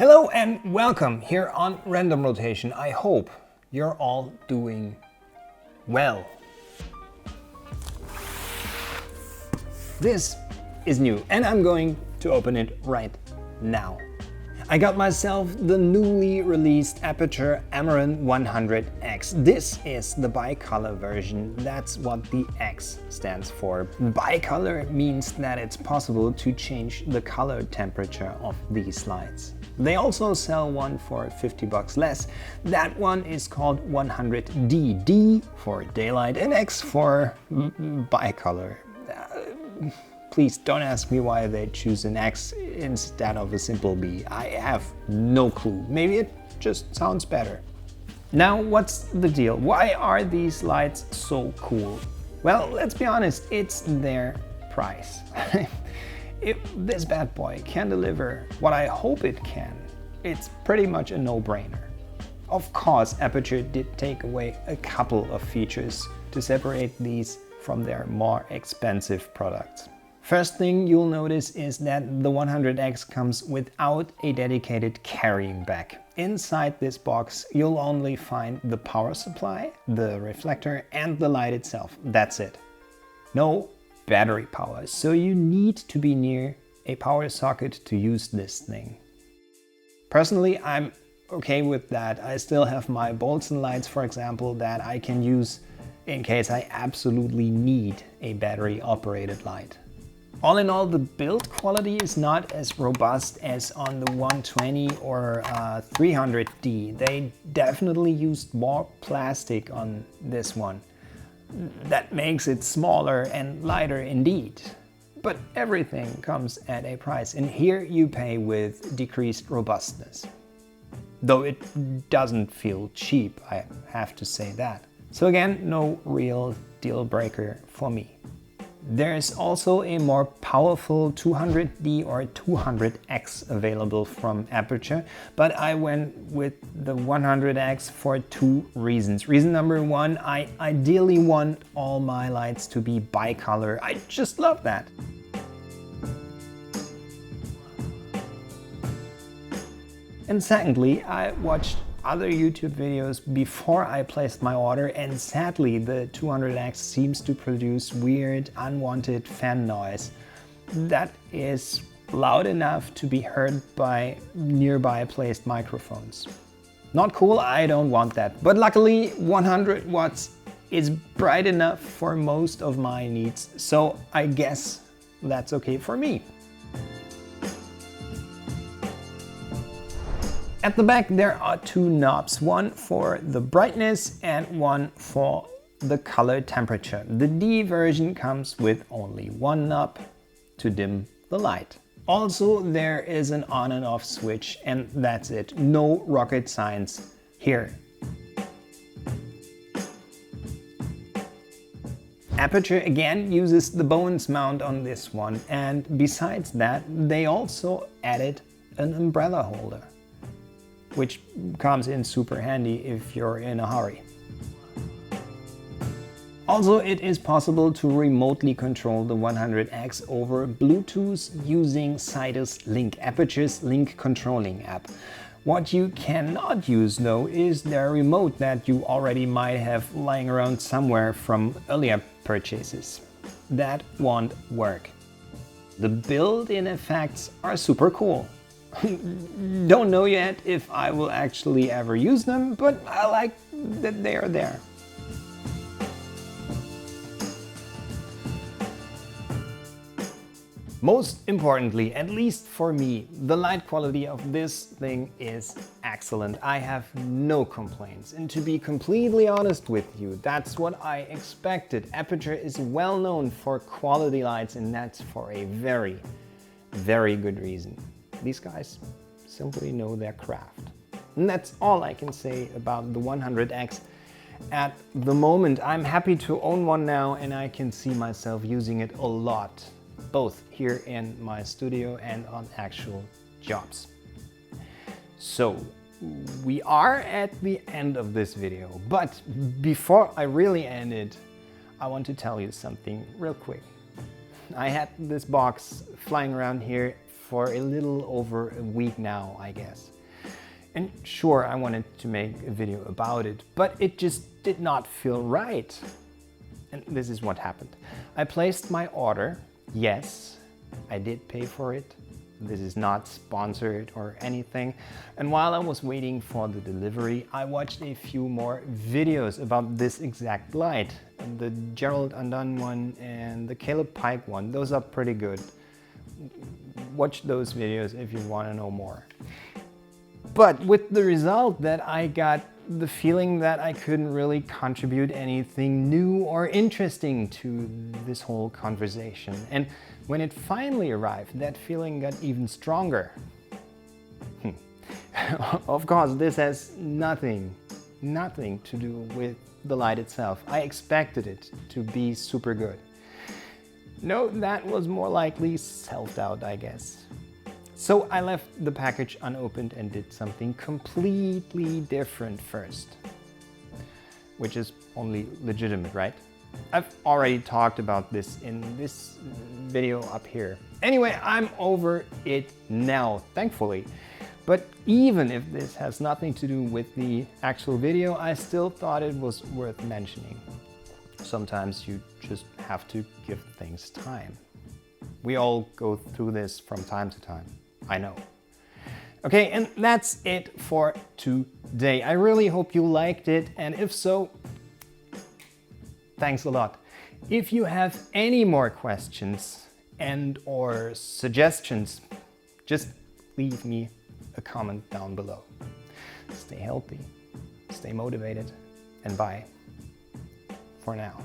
Hello and welcome here on Random Rotation. I hope you're all doing well. This is new and I'm going to open it right now. I got myself the newly released Aputure Amaran 100X. This is the bicolor version. That's what the X stands for. Bicolor means that it's possible to change the color temperature of these lights. They also sell one for $50 less. That one is called 100D. D for daylight and X for bicolor. Please don't ask me why they choose an X instead of a simple B. I have no clue. Maybe it just sounds better. Now, what's the deal? Why are these lights so cool? Well, let's be honest, it's their price. If this bad boy can deliver what I hope it can, it's pretty much a no-brainer. Of course, Aputure did take away a couple of features to separate these from their more expensive products. First thing you'll notice is that the 100X comes without a dedicated carrying bag. Inside this box, you'll only find the power supply, the reflector, and the light itself. That's it. No battery power, so you need to be near a power socket to use this thing. Personally, I'm okay with that. I still have my Boltzmann lights, for example, that I can use in case I absolutely need a battery-operated light. All in all, the build quality is not as robust as on the 120 or 300D. They definitely used more plastic on this one. That makes it smaller and lighter indeed. But everything comes at a price, and here you pay with decreased robustness. Though it doesn't feel cheap, I have to say that. So again, no real deal breaker for me. There's also a more powerful 200D or 200X available from Aputure, but I went with the 100X for two reasons. Reason number one, I ideally want all my lights to be bicolor. I just love that. And secondly, I watched other YouTube videos before I placed my order, and sadly the 200X seems to produce weird, unwanted fan noise that is loud enough to be heard by nearby placed microphones. Not cool, I don't want that. But luckily 100 watts is bright enough for most of my needs, so I guess that's okay for me. At the back there are two knobs, one for the brightness and one for the color temperature. The D version comes with only one knob to dim the light. Also, there is an on and off switch, and that's it. No rocket science here. Aputure again uses the Bowens mount on this one, and besides that they also added an umbrella holder, which comes in super handy if you're in a hurry. Also, it is possible to remotely control the 100X over Bluetooth using Sidus Link, Aputure's link controlling app. What you cannot use though is their remote that you already might have lying around somewhere from earlier purchases. That won't work. The built-in effects are super cool. Don't know yet if I will actually ever use them, but I like that they are there. Most importantly, at least for me, the light quality of this thing is excellent. I have no complaints, and to be completely honest with you, that's what I expected. Aputure is well known for quality lights, and that's for a very, very good reason. These guys simply know their craft. And that's all I can say about the 100X. At the moment, I'm happy to own one now, and I can see myself using it a lot, both here in my studio and on actual jobs. So we are at the end of this video, but before I really end it, I want to tell you something real quick. I had this box flying around here for a little over a week now, I guess. And sure, I wanted to make a video about it, but it just did not feel right. And this is what happened. I placed my order. Yes, I did pay for it. This is not sponsored or anything. And while I was waiting for the delivery, I watched a few more videos about this exact light. The Gerald Undone one and the Caleb Pike one. Those are pretty good. Watch those videos if you want to know more. But with the result that I got the feeling that I couldn't really contribute anything new or interesting to this whole conversation. And when it finally arrived, that feeling got even stronger. Of course, this has nothing to do with the light itself. I expected it to be super good. No, that was more likely self-doubt, I guess. So I left the package unopened and did something completely different first. Which is only legitimate, right? I've already talked about this in this video up here. Anyway, I'm over it now, thankfully. But even if this has nothing to do with the actual video, I still thought it was worth mentioning. Sometimes you just have to give things time. We all go through this from time to time. I know. Okay, and that's it for today. I really hope you liked it, and if so, thanks a lot. If you have any more questions and/or suggestions, just leave me a comment down below. Stay healthy, stay motivated, and bye for now.